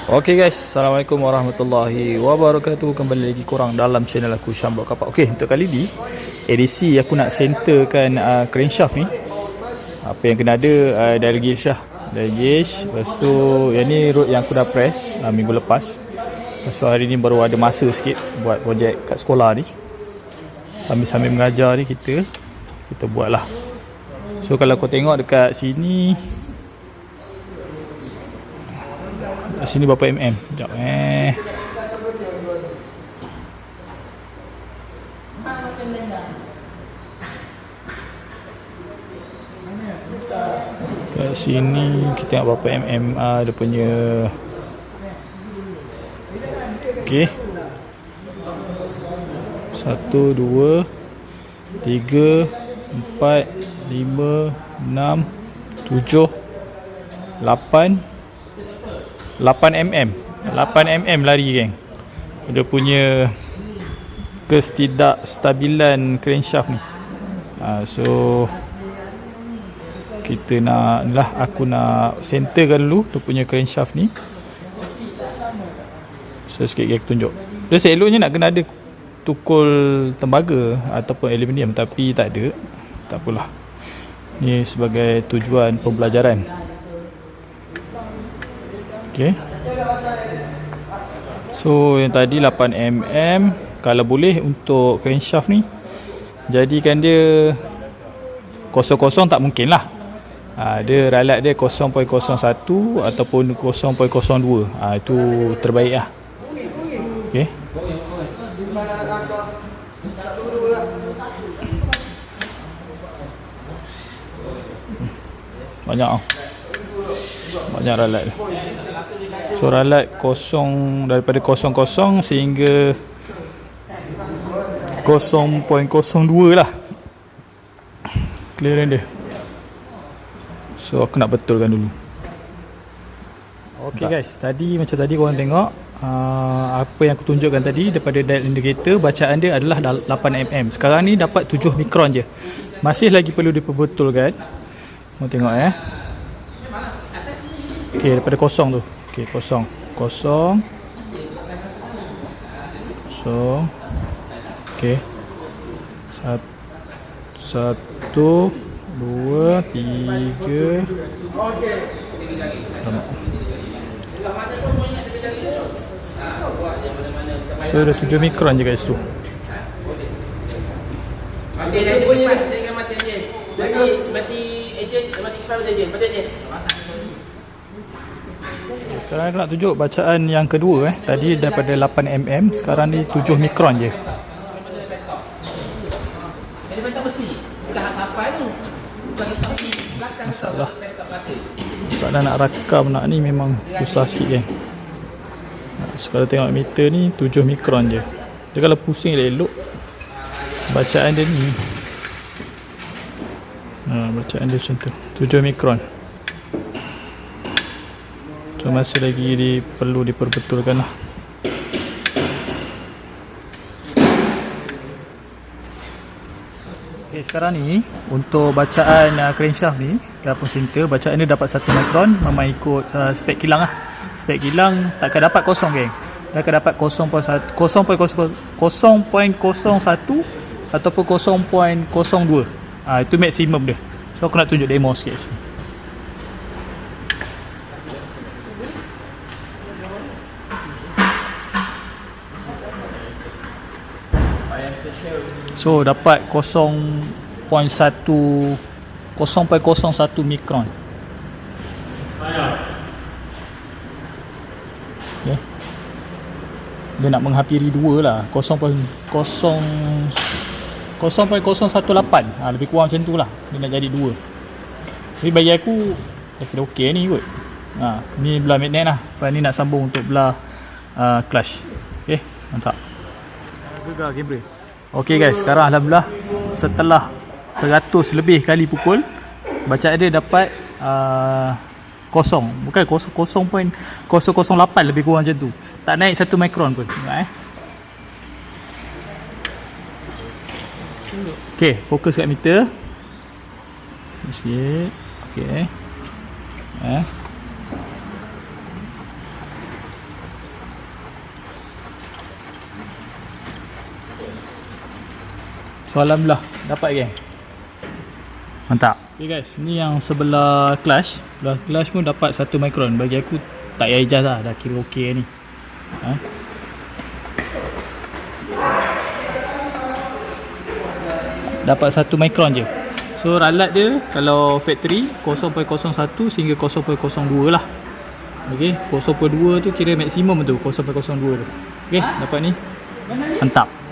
Okey guys, Assalamualaikum warahmatullahi wabarakatuh. Kembali lagi korang dalam channel aku, Syam Blok Kapak. Okey, untuk kali ni edisi aku nak centerkan crankshaft ni. Apa yang kena ada, dial gauge lah. Dial gauge. Lepas tu yang ni rod yang aku dah press minggu lepas. Lepas tu hari ni baru ada masa sikit buat projek kat sekolah ni. Sambil-sambil mengajar ni kita buat lah. So kalau kau tengok dekat sini, sini berapa mm? Sekejap kat sini kita tengok berapa mm dia punya. Okey, 1, 2, 3, 4, 5, 6, 7, 8 8mm lari geng. Dia punya ketidakstabilan crankshaft ni. So kita nak lah, aku nak centerkan dulu tu punya crankshaft ni. So sikit lagi aku tunjuk. Dia seloknya nak kena ada tukul tembaga ataupun aluminium, tapi tak ada. Tak apalah. Ni sebagai tujuan pembelajaran. Okay. So yang tadi 8mm, kalau boleh untuk crankshaft ni jadikan dia kosong-kosong tak mungkin lah. Dia ralat dia 0.01 ataupun 0.02. Itu terbaik lah. Okay. Banyak ralat dia. So ralat kosong, daripada 00 sehingga 0.02 lah clearance dia. So aku nak betulkan dulu. Ok guys, macam tadi korang tengok apa yang aku tunjukkan tadi daripada dial indicator, bacaan dia adalah 8mm. Sekarang ni dapat 7 mikron je. Masih lagi perlu diperbetulkan. Korang tengok ok, daripada kosong tu. Ok, kosong. Ok, 1, 2, 3. So ada 7 mikron je guys tu. Sekarang aku nak tunjuk bacaan yang kedua. Tadi daripada 8mm, sekarang ni 7 mikron je. Masalah nak rakam nak ni memang susah sikit kan. Sekarang tengok meter ni 7 mikron je. Dia kalau pusing elok bacaan dia ni. Bacaan dia macam tu, 7 mikron. So masih lagi perlu diperbetulkan lah. Okay, sekarang ni untuk bacaan crankshaft ni dalam center, bacaan dia dapat 1 mikron memang ikut spek kilang lah. Spek kilang takkan dapat kosong geng. Dia akan dapat 0.01 ataupun 0.02. Itu maksimum dia. So aku nak tunjuk demo sikit sini. So dapat 0.01 mikron. Okay. Dia nak menghampiri 2 lah, 0.018. Lebih kurang macam tu lah. Dia nak jadi 2. Tapi bagi aku kira okey ni kot. Ni belah magnet lah. Lepas ni nak sambung untuk belah clutch. Okay, mantap. Gegar kamera. Ok guys, sekarang alhamdulillah setelah 100 lebih kali pukul, bacaan dia dapat kosong. Bukan 0.008, lebih kurang macam tu. Tak naik 1 mikron pun. Tengok ok, fokus kat meter sikit. Ok, So alhamdulillah dapat geng. Mantap. Okay guys, ni yang sebelah clutch. Sebelah clutch pun dapat 1 mikron. Bagi aku tak payah adjust lah, dah kira okey ni. Dapat 1 mikron je. So ralat dia kalau factory 0.01 sehingga 0.02 lah. Okey, 0.2 tu kira maksimum tu, 0.02 tu. Okey, dapat ni. Mantap.